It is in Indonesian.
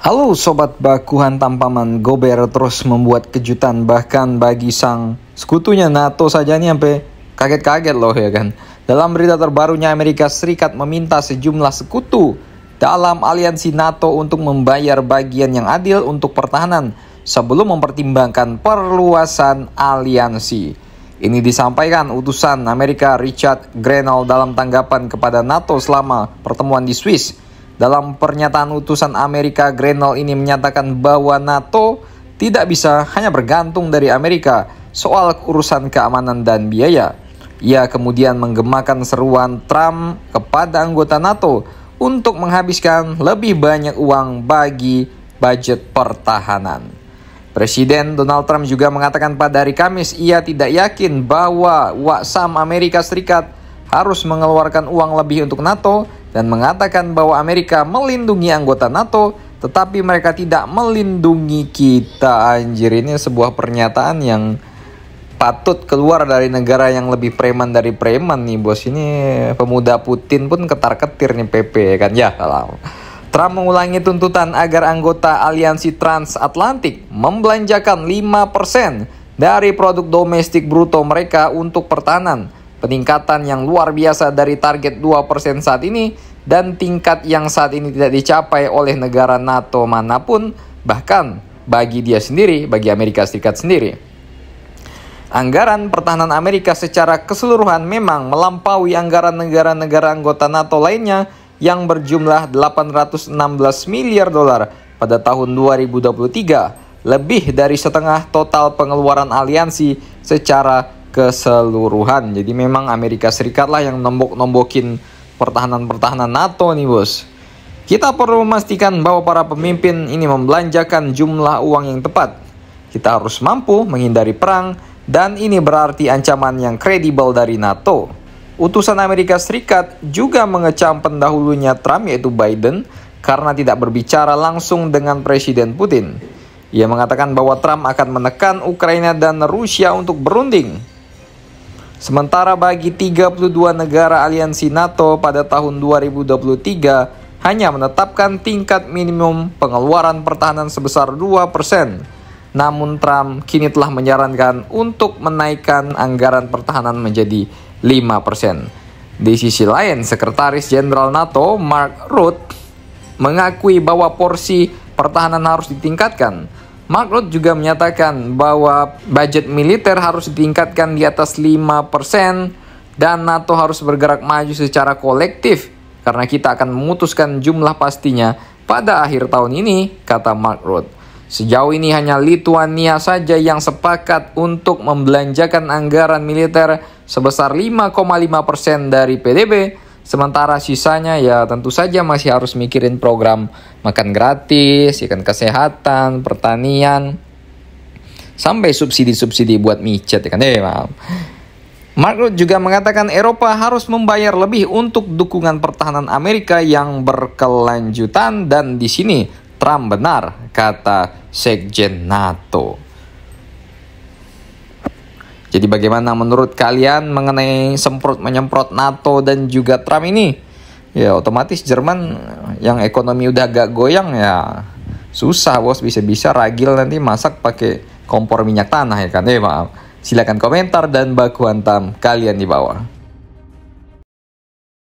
Halo Sobat Baku Hantam Paman, Gober terus membuat kejutan bahkan bagi sang sekutunya NATO saja nih sampai kaget-kaget loh ya kan. Dalam berita terbarunya, Amerika Serikat meminta sejumlah sekutu dalam aliansi NATO untuk membayar bagian yang adil untuk pertahanan sebelum mempertimbangkan perluasan aliansi. Ini disampaikan utusan Amerika Richard Grenell dalam tanggapan kepada NATO selama pertemuan di Swiss. Dalam pernyataan utusan Amerika, Grenell ini menyatakan bahwa NATO tidak bisa hanya bergantung dari Amerika soal urusan keamanan dan biaya. Ia kemudian menggemakan seruan Trump kepada anggota NATO untuk menghabiskan lebih banyak uang bagi budget pertahanan. Presiden Donald Trump juga mengatakan pada hari Kamis ia tidak yakin bahwa Waksam Amerika Serikat harus mengeluarkan uang lebih untuk NATO dan mengatakan bahwa Amerika melindungi anggota NATO tetapi mereka tidak melindungi kita. Anjir, ini sebuah pernyataan yang patut keluar dari negara yang lebih preman dari preman nih bos. Ini pemuda Putin pun ketar-ketir nih PP kan ya. Trump mengulangi tuntutan agar anggota aliansi transatlantik membelanjakan 5% dari produk domestik bruto mereka untuk pertahanan. Peningkatan yang luar biasa dari target 2% saat ini dan tingkat yang saat ini tidak dicapai oleh negara NATO manapun, bahkan bagi dia sendiri, bagi Amerika Serikat sendiri. Anggaran pertahanan Amerika secara keseluruhan memang melampaui anggaran negara-negara anggota NATO lainnya yang berjumlah 816 miliar dolar pada tahun 2023, lebih dari setengah total pengeluaran aliansi secara keseluruhan. Jadi memang Amerika Serikat lah yang nombok-nombokin pertahanan NATO nih bos. Kita perlu memastikan bahwa para pemimpin ini membelanjakan jumlah uang yang tepat. Kita harus mampu menghindari perang dan ini berarti ancaman yang kredibel dari NATO. Utusan Amerika Serikat juga mengecam pendahulunya Trump yaitu Biden karena tidak berbicara langsung dengan Presiden Putin. Ia mengatakan bahwa Trump akan menekan Ukraina dan Rusia untuk berunding. Sementara bagi 32 negara aliansi NATO pada tahun 2023 hanya menetapkan tingkat minimum pengeluaran pertahanan sebesar 2%. Namun Trump kini telah menyarankan untuk menaikkan anggaran pertahanan menjadi 5%. Di sisi lain, Sekretaris Jenderal NATO Mark Rutte mengakui bahwa porsi pertahanan harus ditingkatkan. Mark Rutte juga menyatakan bahwa budget militer harus ditingkatkan di atas 5% dan NATO harus bergerak maju secara kolektif karena kita akan memutuskan jumlah pastinya pada akhir tahun ini, kata Mark Rutte. Sejauh ini hanya Lituania saja yang sepakat untuk membelanjakan anggaran militer sebesar 5,5% dari PDB, sementara sisanya ya tentu saja masih harus mikirin program makan gratis, ikan kesehatan, pertanian, sampai subsidi-subsidi buat micet ya kan. Mark Rutte juga mengatakan Eropa harus membayar lebih untuk dukungan pertahanan Amerika yang berkelanjutan dan di sini Trump benar, kata Sekjen NATO. Jadi bagaimana menurut kalian mengenai semprot-menyemprot NATO dan juga Trump ini? Ya otomatis Jerman yang ekonomi udah agak goyang ya susah bos, bisa-bisa ragil nanti masak pakai kompor minyak tanah ya kan. Maaf. Silakan komentar dan baku hantam kalian di bawah.